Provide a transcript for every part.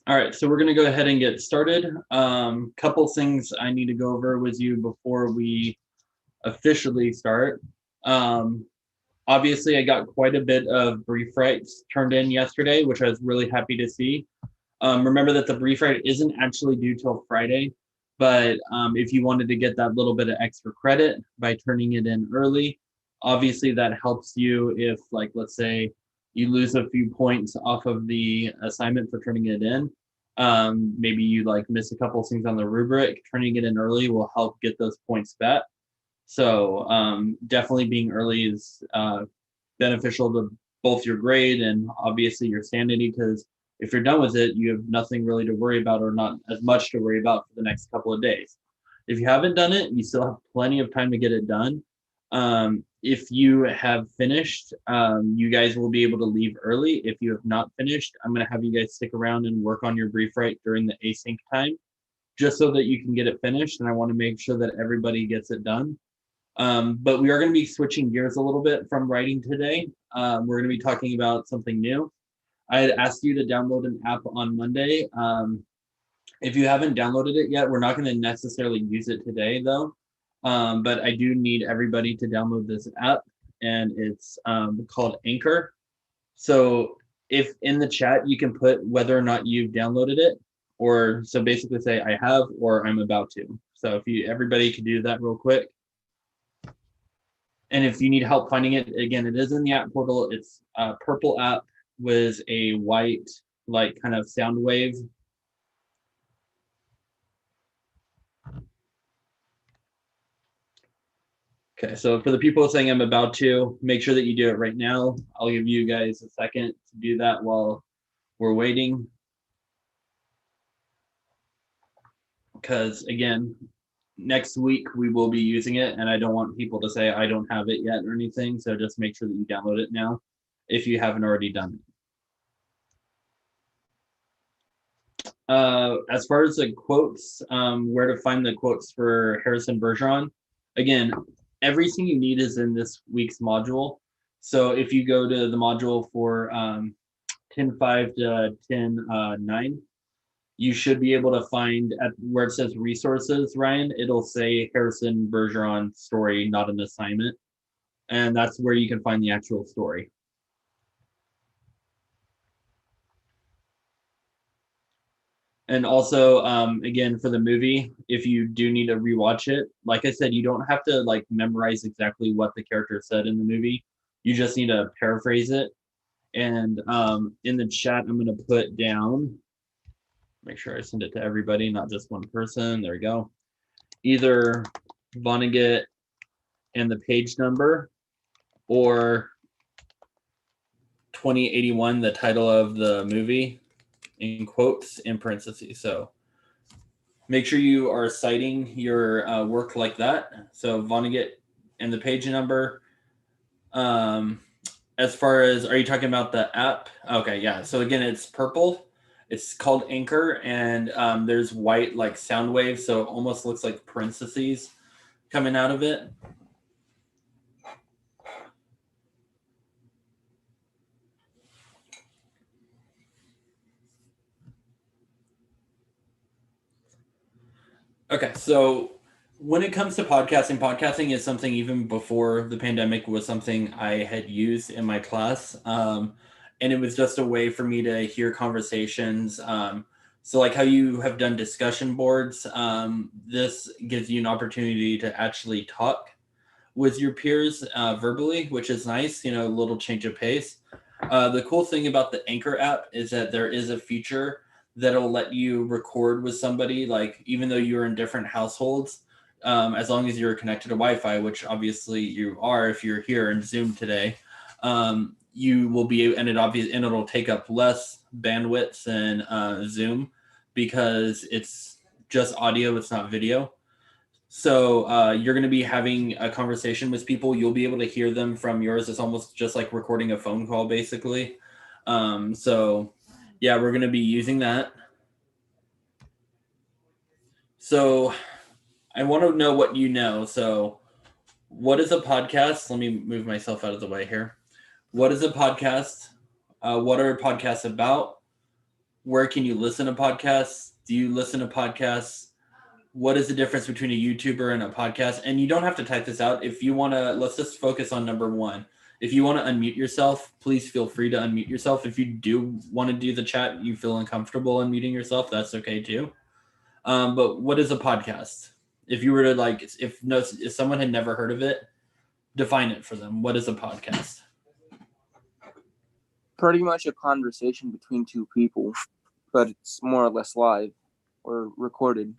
All right, so we're going to go ahead and get started. Couple things I need to go over with you before we officially start. Um, Obviously, I got quite a bit of brief rights turned in yesterday, which I was really happy to see. Remember that the brief right isn't actually due till Friday, but if you wanted to get that little bit of extra credit by turning it in early, obviously that helps you if, like, let's say you lose a few points off of the assignment for turning it in. Maybe you like miss a couple things on the rubric. Turning it in early will help get those points back. So definitely being early is beneficial to both your grade and obviously your sanity, because if you're done with it, you have nothing really to worry about, or not as much to worry about for the next couple of days. If you haven't done it, you still have plenty of time to get it done. If you have finished, you guys will be able to leave early. If you have not finished, I'm going to have you guys stick around and work on your brief right during the async time, just so that you can get it finished. And I want to make sure that everybody gets it done. But we are going to be switching gears a little bit from writing today. We're going to be talking about something new. I had asked you to download an app on Monday. If you haven't downloaded it yet, we're not going to necessarily use it today, though. But I do need everybody to download this app, and it's called Anchor. So if in the chat you can put whether or not you've downloaded it, or so basically say I have or I'm about to. So if you everybody could do that real quick. And if you need help finding it, again, it is in the app portal. It's a purple app with a white, like, kind of sound wave. Okay, so for the people saying I'm about to, make sure that you do it right now. I'll give you guys a second to do that while we're waiting. Because again, next week we will be using it, and I don't want people to say I don't have it yet or anything. So just make sure that you download it now if you haven't already done it. As far as the quotes, where to find the quotes for Harrison Bergeron, again, everything you need is in this week's module. So if you go to the module for 10.5 to 10.9, you should be able to find at where it says resources, Ryan, it'll say Harrison Bergeron story, not an assignment. And that's where you can find the actual story. And also, again, for the movie, if you do need to rewatch it, like I said, you don't have to like memorize exactly what the character said in the movie. You just need to paraphrase it. And in the chat, I'm going to put down, make sure I send it to everybody, not just one person. There we go. Either Vonnegut and the page number, or 2081, the title of the movie, in quotes in parentheses. So make sure you are citing your work like that. So Vonnegut and the page number. As far as, are you talking about the app? Okay, yeah. So again, it's purple. It's called Anchor, and there's white like sound waves, so it almost looks like parentheses coming out of it. Okay, so when it comes to podcasting, podcasting is something even before the pandemic was something I had used in my class. And it was just a way for me to hear conversations. So, like how you have done discussion boards, this gives you an opportunity to actually talk with your peers verbally, which is nice, you know, a little change of pace. The cool thing about the Anchor app is that there is a feature that'll let you record with somebody, like even though you're in different households, as long as you're connected to Wi-Fi, which obviously you are if you're here in Zoom today. You will be, and it'll take up less bandwidth than Zoom because it's just audio, it's not video. So you're going to be having a conversation with people. You'll be able to hear them from yours. It's almost just like recording a phone call, basically. So yeah, we're going to be using that. So I want to know what you know. So what is a podcast? Let me move myself out of the way here. What is a podcast? What are podcasts about? where can you listen to podcasts? Do you listen to podcasts? What is the difference between a YouTuber and a podcast? And you don't have to type this out. If you want to, let's just focus on number one. If you want to unmute yourself, please feel free to unmute yourself. If you do want to do the chat, you feel uncomfortable unmuting yourself, that's okay too. But what is a podcast? If you were to like, if someone had never heard of it, define it for them. What is a podcast? Pretty much a conversation between two people, but it's more or less live or recorded.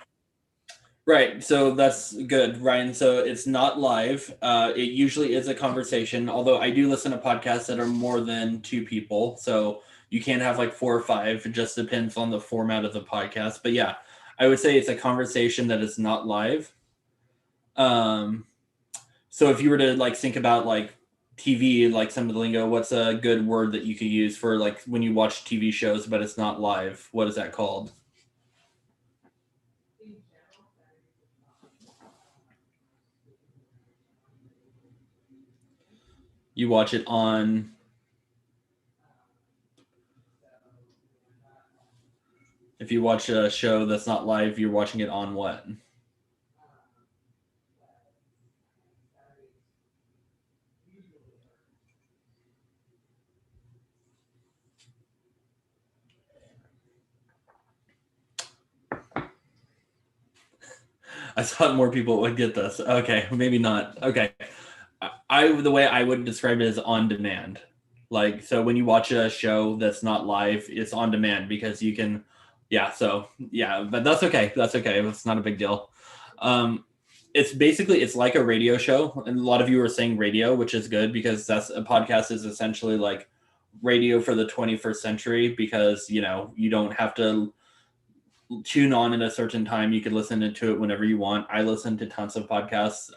Right. So that's good, Ryan. So it's not live. It usually is a conversation, although I do listen to podcasts that are more than two people. So you can have like 4 or 5. It just depends on the format of the podcast. But yeah, I would say it's a conversation that is not live. So if you were to like think about like TV, like some of the lingo, what's a good word that you could use for like when you watch TV shows, but it's not live? What is that called? You watch it on. If you watch a show that's not live, you're watching it on what? I thought more people would get this. Okay, maybe not. Okay. The way I would describe it is on demand. Like, so when you watch a show that's not live, it's on demand because you can, but that's okay. That's okay. It's not a big deal. It's basically, it's like a radio show. And a lot of you are saying radio, which is good because that's a podcast is essentially like radio for the 21st century because, you know, you don't have to tune on at a certain time. You could listen to it whenever you want. I listen to tons of podcasts.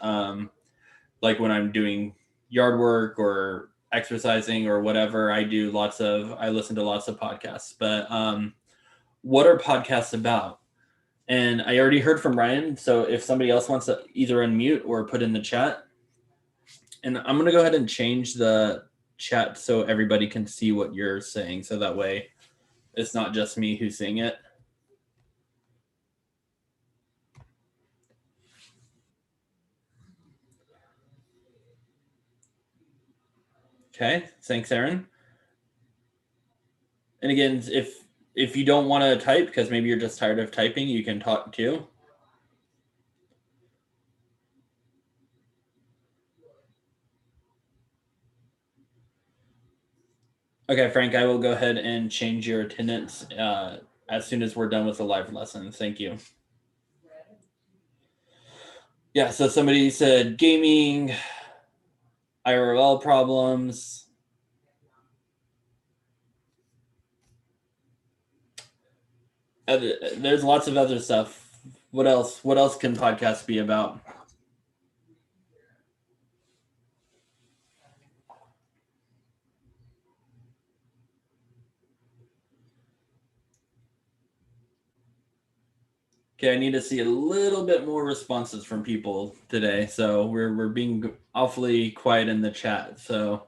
Like when I'm doing yard work or exercising or whatever, I listen to lots of podcasts. But what are podcasts about? And I already heard from Ryan. So if somebody else wants to either unmute or put in the chat, and I'm going to go ahead and change the chat so everybody can see what you're saying. So that way it's not just me who's seeing it. Okay, thanks, Aaron. And again, if you don't want to type because maybe you're just tired of typing, you can talk too. Okay, Frank, I will go ahead and change your attendance as soon as we're done with the live lesson. Thank you. Yeah, so somebody said gaming, IRL problems. There's lots of other stuff. What else? What else can podcasts be about? Okay, I need to see a little bit more responses from people today. So we're being awfully quiet in the chat. So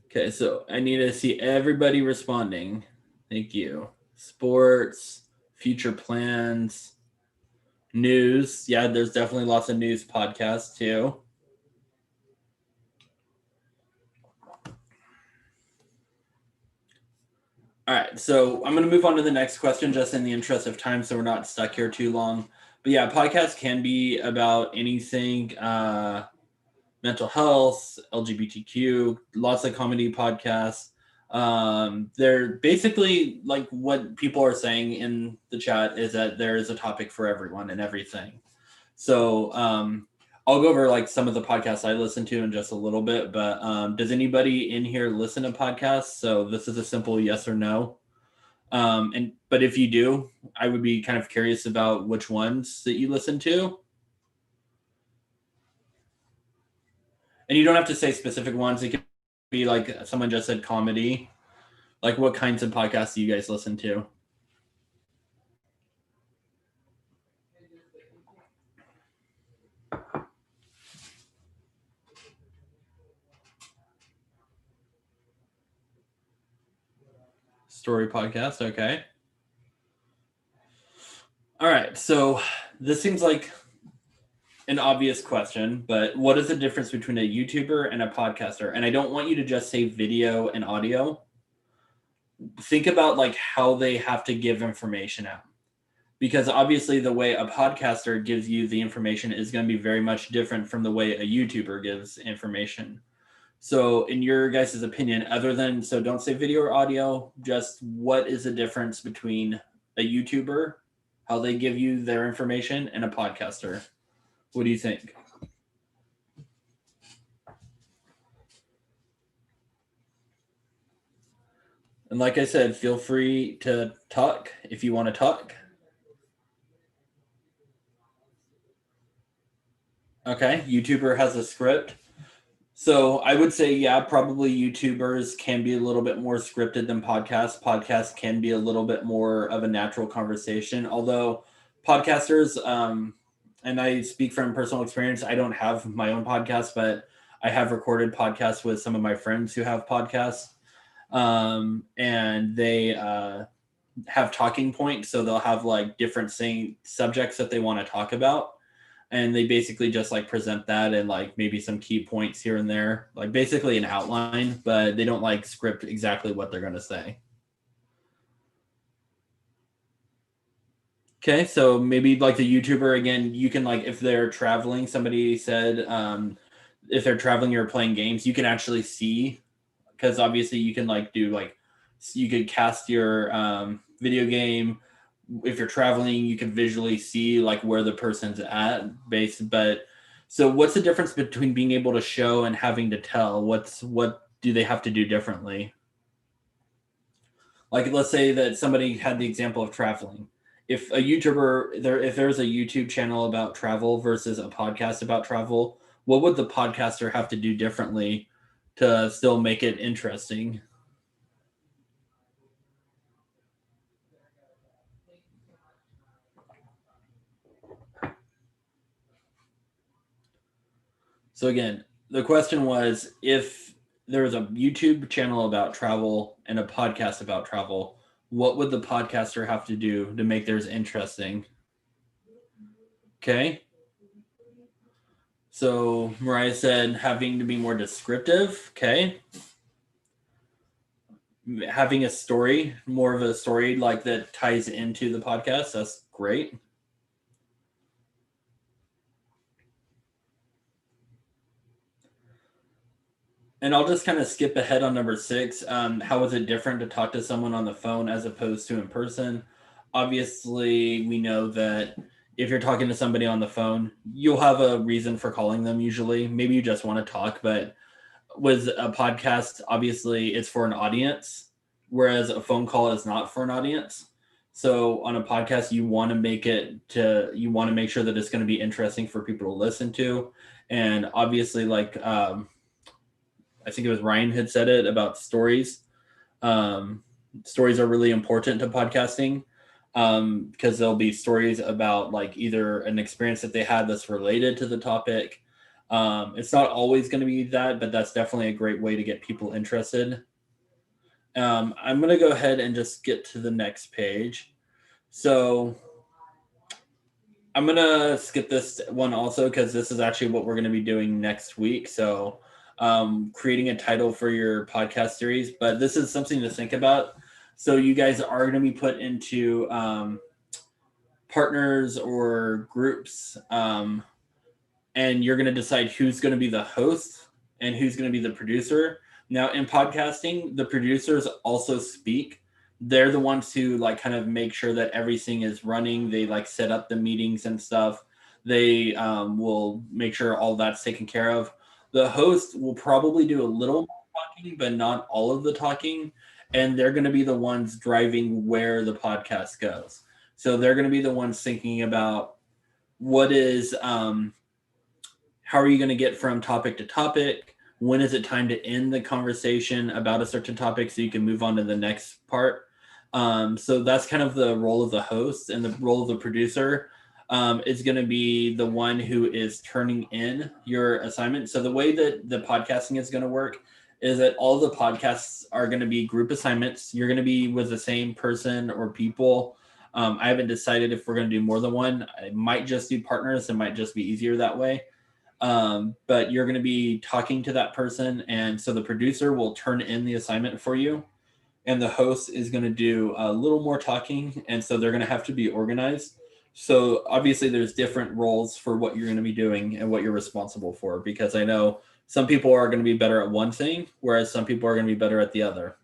okay, so I need to see everybody responding. Thank you. Sports, future plans, news. Yeah, there's definitely lots of news podcasts too. All right, so I'm going to move on to the next question just in the interest of time so we're not stuck here too long. But yeah, podcasts can be about anything, mental health, LGBTQ, lots of comedy podcasts. They're basically like what people are saying in the chat is that there is a topic for everyone and everything. So I'll go over like some of the podcasts I listen to in just a little bit, but does anybody in here listen to podcasts? So this is a simple yes or no. But if you do, I would be kind of curious about which ones that you listen to. And you don't have to say specific ones. It could be like someone just said comedy. Like what kinds of podcasts do you guys listen to? Story podcast. Okay. All right. So this seems like an obvious question, but what is the difference between a YouTuber and a podcaster? And I don't want you to just say video and audio. Think about like how they have to give information out. Because obviously the way a podcaster gives you the information is going to be very much different from the way a YouTuber gives information. So in your guys' opinion, other than, so don't say video or audio, just what is the difference between a YouTuber, how they give you their information, and a podcaster? What do you think? And like I said, feel free to talk if you want to talk. Okay, YouTuber has a script. So I would say, yeah, probably YouTubers can be a little bit more scripted than podcasts. Podcasts can be a little bit more of a natural conversation. Although podcasters, and I speak from personal experience, I don't have my own podcast, but I have recorded podcasts with some of my friends who have podcasts. And they have talking points. So they'll have like different subjects that they want to talk about, and they basically just like present that and like maybe some key points here and there, like basically an outline, but they don't like script exactly what they're going to say. Okay, so maybe like the YouTuber again, you can like, if they're traveling, somebody said if they're traveling or playing games, you can actually see, because obviously you can like do like, you could cast your video game. If you're traveling, you can visually see like where the person's at but so what's the difference between being able to show and having to tell? What do they have to do differently? Like let's say that somebody had the example of traveling. If a YouTuber if there's a YouTube channel about travel versus a podcast about travel, what would the podcaster have to do differently to still make it interesting? So again, the question was, if there was a YouTube channel about travel and a podcast about travel, what would the podcaster have to do to make theirs interesting? Okay. So Mariah said having to be more descriptive. Okay. Having a story, more of a story like that ties into the podcast. That's great. And I'll just kind of skip ahead on number 6. How is it different to talk to someone on the phone as opposed to in person? Obviously, we know that if you're talking to somebody on the phone, you'll have a reason for calling them usually. Maybe you just want to talk, but with a podcast, obviously it's for an audience, whereas a phone call is not for an audience. So on a podcast, you want to make sure that it's going to be interesting for people to listen to. And obviously, like, I think it was Ryan had said it about stories. Stories are really important to podcasting because there'll be stories about like either an experience that they had that's related to the topic. It's not always going to be that, but that's definitely a great way to get people interested. I'm going to go ahead and just get to the next page. So I'm going to skip this one also because this is actually what we're going to be doing next week. So creating a title for your podcast series, but this is something to think about. So you guys are going to be put into partners or groups, and you're going to decide who's going to be the host and who's going to be the producer. Now in podcasting, the producers also speak. They're the ones who like kind of make sure that everything is running. They like set up the meetings and stuff. They will make sure all that's taken care of. The host will probably do a little talking, but not all of the talking. And they're going to be the ones driving where the podcast goes. So they're going to be the ones thinking about what is, how are you going to get from topic to topic? When is it time to end the conversation about a certain topic so you can move on to the next part? So that's kind of the role of the host, and the role of the producer is going to be the one who is turning in your assignment. So the way that the podcasting is going to work is that all the podcasts are going to be group assignments. You're going to be with the same person or people. I haven't decided if we're going to do more than one. I might just do partners. It might just be easier that way. But you're going to be talking to that person. And so the producer will turn in the assignment for you. And the host is going to do a little more talking. And so they're going to have to be organized. So obviously there's different roles for what you're going to be doing and what you're responsible for, because I know some people are going to be better at one thing, whereas some people are going to be better at the other.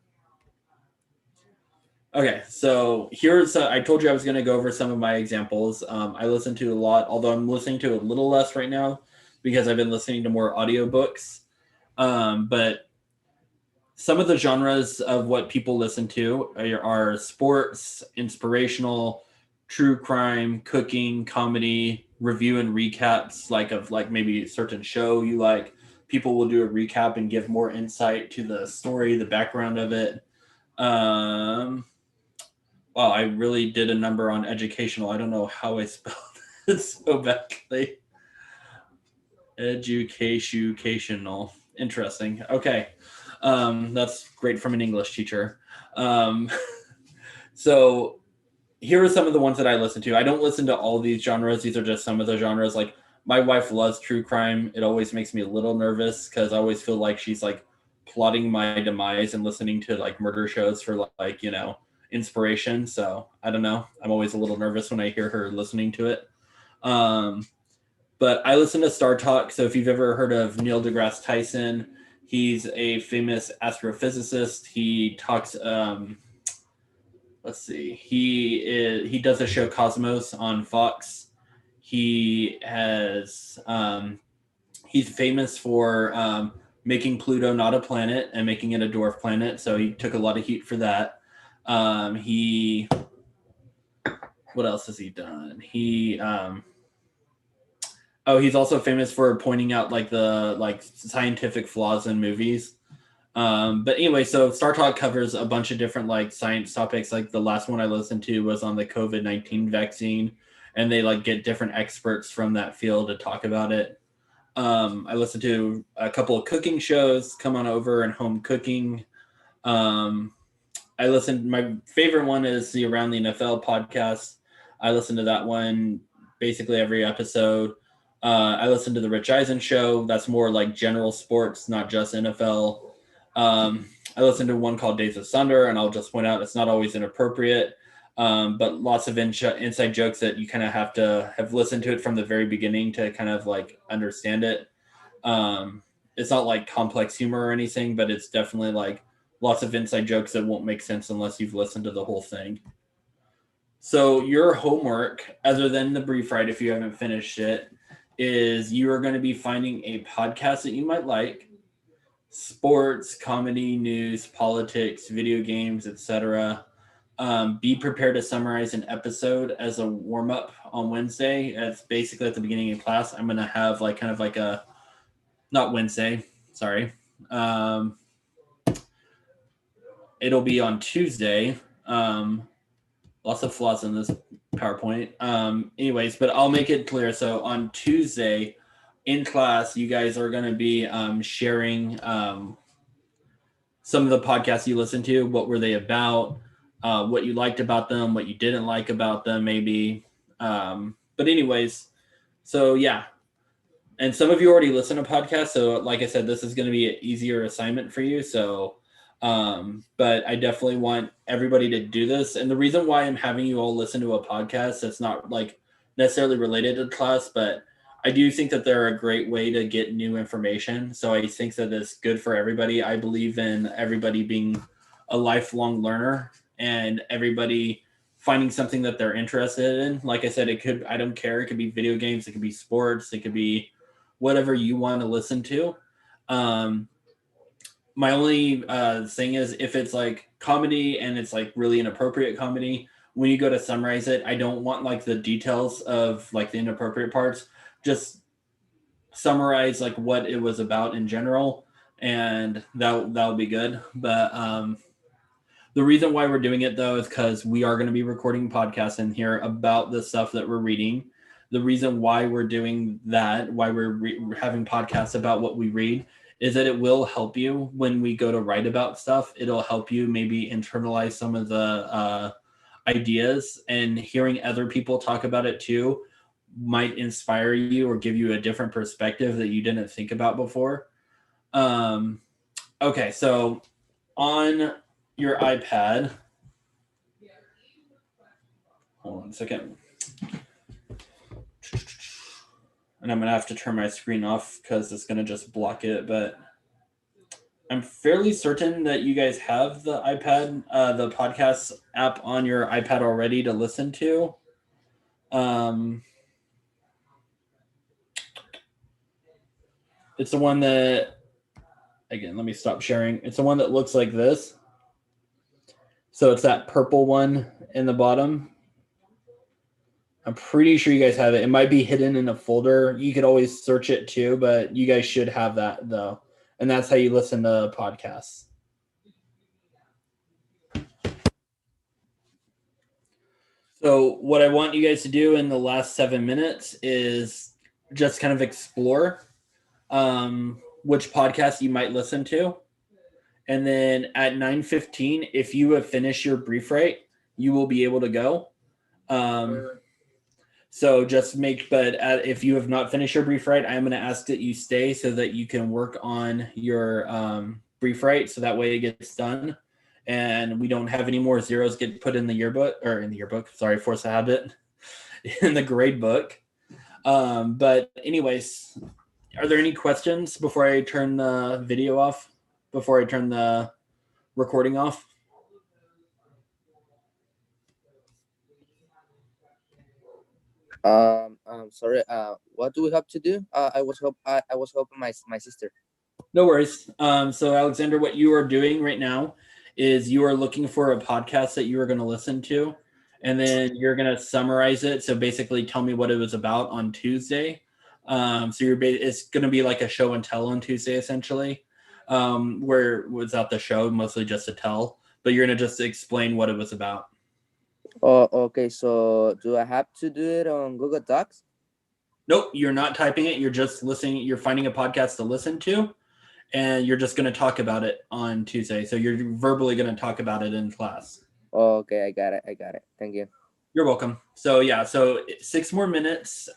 Okay, so I told you I was going to go over some of my examples. I listen to a lot, although I'm listening to a little less right now because I've been listening to more audiobooks. But some of the genres of what people listen to are sports, inspirational, true crime, cooking, comedy, review and recaps, like maybe a certain show you like. People will do a recap and give more insight to the story, the background of it. Wow, I really did a number on educational. I don't know how I spelled it so badly. Educational. Interesting. Okay. That's great from an English teacher. So here are some of the ones that I listen to. I don't listen to all these genres. These are just some of the genres. Like my wife loves true crime. It always makes me a little nervous because I always feel like she's like plotting my demise and listening to like murder shows for like, inspiration. So I don't know. I'm always a little nervous when I hear her listening to it. But I listen to Star Talk. So if you've ever heard of Neil deGrasse Tyson, he's a famous astrophysicist. He talks, let's see, he does a show Cosmos on Fox. He's famous for making Pluto not a planet and making it a dwarf planet. So he took a lot of heat for that. What else has he done? He's also famous for pointing out like the scientific flaws in movies. But anyway, so Star Talk covers a bunch of different like science topics. Like the last one I listened to was on the COVID-19 vaccine, and they like get different experts from that field to talk about it. I listened to a couple of cooking shows, Come On Over and Home Cooking. My favorite one is the Around the NFL podcast. I listen to that one basically every episode. I listen to the Rich Eisen show. That's more like general sports, not just NFL. I listen to one called Days of Thunder, and I'll just point out it's not always inappropriate, but lots of inside jokes that you kind of have to have listened to it from the very beginning to kind of like understand it. It's not like complex humor or anything, but it's definitely like lots of inside jokes that won't make sense unless you've listened to the whole thing. So your homework, other than the brief write, if you haven't finished it, is you are going to be finding a podcast that you might like, sports, comedy, news, politics, video games, etc. Be prepared to summarize an episode as a warm-up on Wednesday. It's basically at the beginning of class. I'm going to have like kind of like a, not Wednesday, sorry. It'll be on Tuesday. Lots of flaws in this PowerPoint. Anyways, but I'll make it clear. So on Tuesday in class, you guys are going to be sharing some of the podcasts you listened to. What were they about? What you liked about them, what you didn't like about them, maybe. But anyways, so yeah. And some of you already listen to podcasts. So like I said, this is going to be an easier assignment for you. So but I definitely want everybody to do this. And the reason why I'm having you all listen to a podcast that's not like necessarily related to class, but I do think that they're a great way to get new information. So I think that it's good for everybody. I believe in everybody being a lifelong learner and everybody finding something that they're interested in. Like I said, I don't care. It could be video games. It could be sports. It could be whatever you want to listen to. My only thing is if it's like comedy and it's like really inappropriate comedy, when you go to summarize it, I don't want like the details of like the inappropriate parts. Just summarize like what it was about in general, and that'll be good. But the reason why we're doing it though is because we are going to be recording podcasts in here about the stuff that we're reading. The reason why we're doing that, why we're having podcasts about what we read, is that it will help you when we go to write about stuff. It'll help you maybe internalize some of the ideas, and hearing other people talk about it too might inspire you or give you a different perspective that you didn't think about before. Okay, so on your iPad, hold on a second. And I'm going to have to turn my screen off because it's going to just block it. But I'm fairly certain that you guys have the iPad, the podcast app on your iPad already to listen to. It's the one that, again, let me stop sharing. It's the one that looks like this. So it's that purple one in the bottom. I'm pretty sure you guys have it. It might be hidden in a folder. You could always search it too, but you guys should have that though. And that's how you listen to podcasts. So what I want you guys to do in the last 7 minutes is just kind of explore which podcast you might listen to. And then at 9:15, if you have finished your brief write, you will be able to go. So just if you have not finished your brief write, I'm going to ask that you stay so that you can work on your brief write, so that way it gets done. And we don't have any more zeros get put in the yearbook, sorry, Force a Habit, in the grade book. But anyways, are there any questions before I turn the video off, before I turn the recording off? Sorry. What do we have to do? I was helping my sister. No worries. So Alexander, what you are doing right now is you are looking for a podcast that you are going to listen to, and then you're going to summarize it. So basically tell me what it was about on Tuesday. So it's going to be like a show and tell on Tuesday, essentially, where without the show, mostly just a tell, but you're going to just explain what it was about. Oh, okay. So do I have to do it on Google Docs? Nope, you're not typing it. You're just listening. You're finding a podcast to listen to, and you're just going to talk about it on Tuesday. So you're verbally going to talk about it in class. Oh, okay, I got it. Thank you. You're welcome. So yeah, so 6 more minutes.